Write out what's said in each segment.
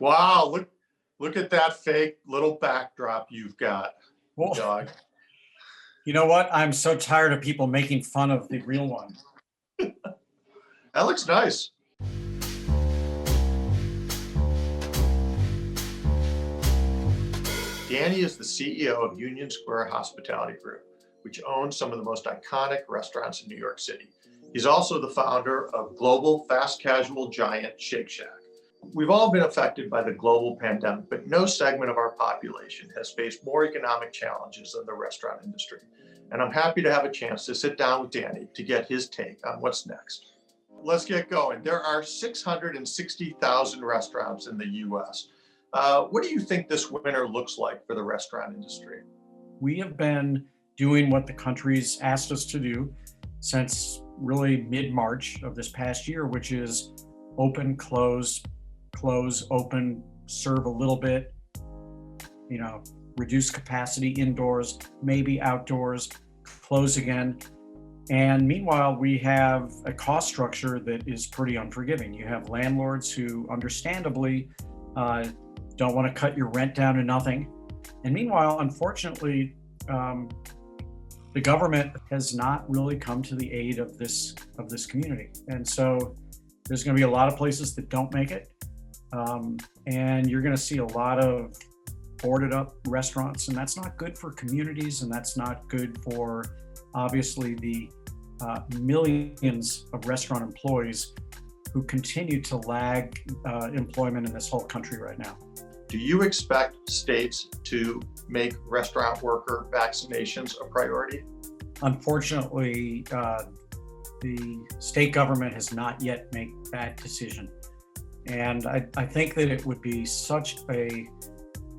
Wow, look at that fake little backdrop you've got, Well, Doug. you know what? I'm so tired of people making fun of the real one. That looks nice. Danny is the CEO of Union Square Hospitality Group, which owns some of the most iconic restaurants in New York City. He's also the founder of global fast casual giant Shake Shack. We've all been affected by the global pandemic, but no segment of our population has faced more economic challenges than the restaurant industry. And I'm happy to have a chance to sit down with Danny to get his take on what's next. Let's get going. There are 660,000 restaurants in the US. What do you think this winter looks like for the restaurant industry? We have been doing what the country's asked us to do since really mid-March of this past year, which is open, close, open, serve a little bit, reduce capacity indoors, maybe outdoors, close again. And meanwhile, we have a cost structure that is pretty unforgiving. You have landlords who understandably don't want to cut your rent down to nothing. And meanwhile, unfortunately, the government has not really come to the aid of this community. And so there's going to be a lot of places that don't make it. And you're going to see a lot of boarded up restaurants, and that's not good for communities, and that's not good for obviously the millions of restaurant employees who continue to lag employment in this whole country right now. Do you expect states to make restaurant worker vaccinations a priority? Unfortunately, the state government has not yet made that decision. And I think that it would be I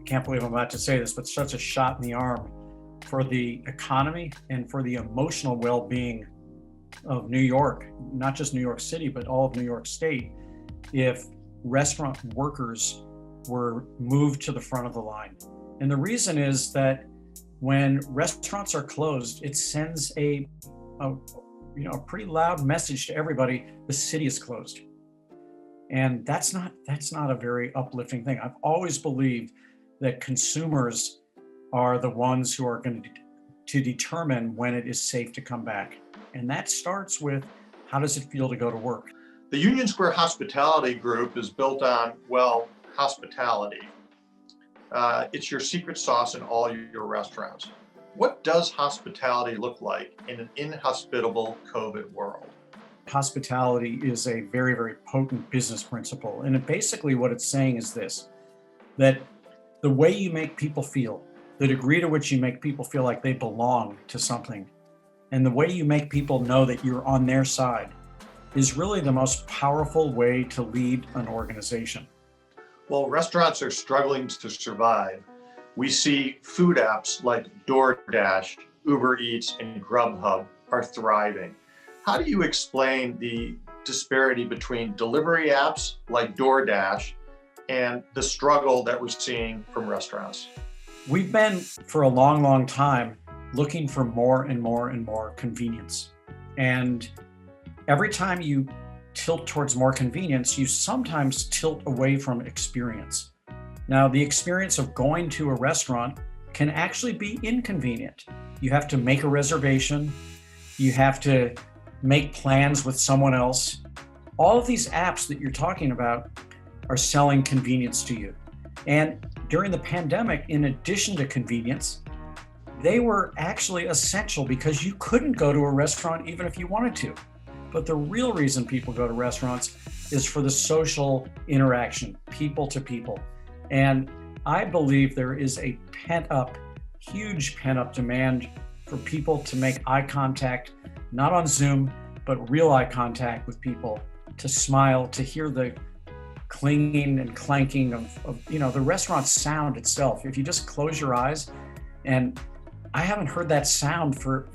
can't believe I'm about to say this, but such a shot in the arm for the economy and for the emotional well-being of New York, not just New York City, but all of New York State, if restaurant workers were moved to the front of the line. And the reason is that when restaurants are closed, it sends a pretty loud message to everybody: the city is closed. And that's not a very uplifting thing. I've always believed that consumers are the ones who are going to determine when it is safe to come back. And that starts with, how does it feel to go to work? The Union Square Hospitality Group is built on, hospitality. It's your secret sauce in all your restaurants. What does hospitality look like in an inhospitable COVID world? Hospitality is a very, very potent business principle. And basically what it's saying is this: that the way you make people feel, the degree to which you make people feel like they belong to something, and the way you make people know that you're on their side, is really the most powerful way to lead an organization. Well, restaurants are struggling to survive. We see food apps like DoorDash, Uber Eats, and Grubhub are thriving. How do you explain the disparity between delivery apps like DoorDash and the struggle that we're seeing from restaurants? We've been, for a long, long time, looking for more and more and more convenience. And every time you tilt towards more convenience, you sometimes tilt away from experience. Now, the experience of going to a restaurant can actually be inconvenient. You have to make a reservation. You have to make plans with someone else. All of these apps that you're talking about are selling convenience to you. And during the pandemic, in addition to convenience, they were actually essential because you couldn't go to a restaurant even if you wanted to. But the real reason people go to restaurants is for the social interaction, people to people. And I believe there is a huge pent-up demand for people to make eye contact, not on Zoom, but real eye contact with people, to smile, to hear the clinging and clanking of the restaurant sound itself. If you just close your eyes, and I haven't heard that sound for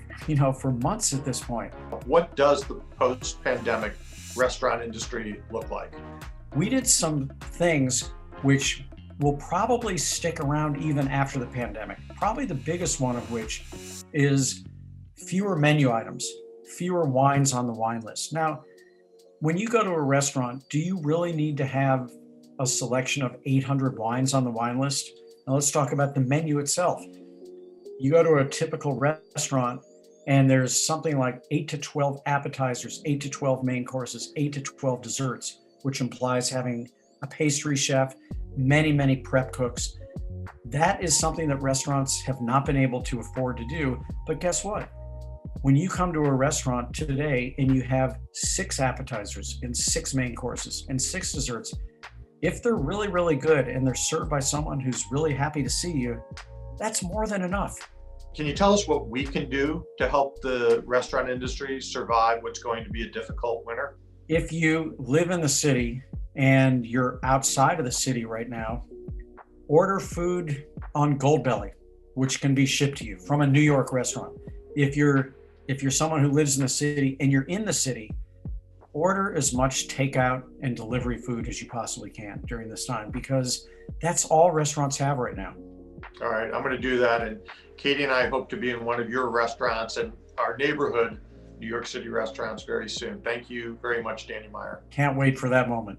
months at this point. What does the post-pandemic restaurant industry look like? We did some things which will probably stick around even after the pandemic. Probably the biggest one of which is fewer menu items, fewer wines on the wine list. Now, when you go to a restaurant, do you really need to have a selection of 800 wines on the wine list. Now let's talk about the menu itself. You go to a typical restaurant and there's something like 8 to 12 appetizers, 8 to 12 main courses, 8 to 12 desserts, which implies having a pastry chef, many prep cooks. That is something that restaurants have not been able to afford to do. But guess what? When you come to a restaurant today and you have 6 appetizers and 6 main courses and 6 desserts, if they're really good and they're served by someone who's really happy to see you, that's more than enough. Can you tell us what we can do to help the restaurant industry survive what's going to be a difficult winter? If you live in the city and you're outside of the city right now, order food on Goldbelly, which can be shipped to you from a New York restaurant. If you're someone who lives in the city and you're in the city, order as much takeout and delivery food as you possibly can during this time, because that's all restaurants have right now. All right, I'm going to do that. And Katie and I hope to be in one of your restaurants and our neighborhood New York City restaurants very soon. Thank you very much, Danny Meyer. Can't wait for that moment.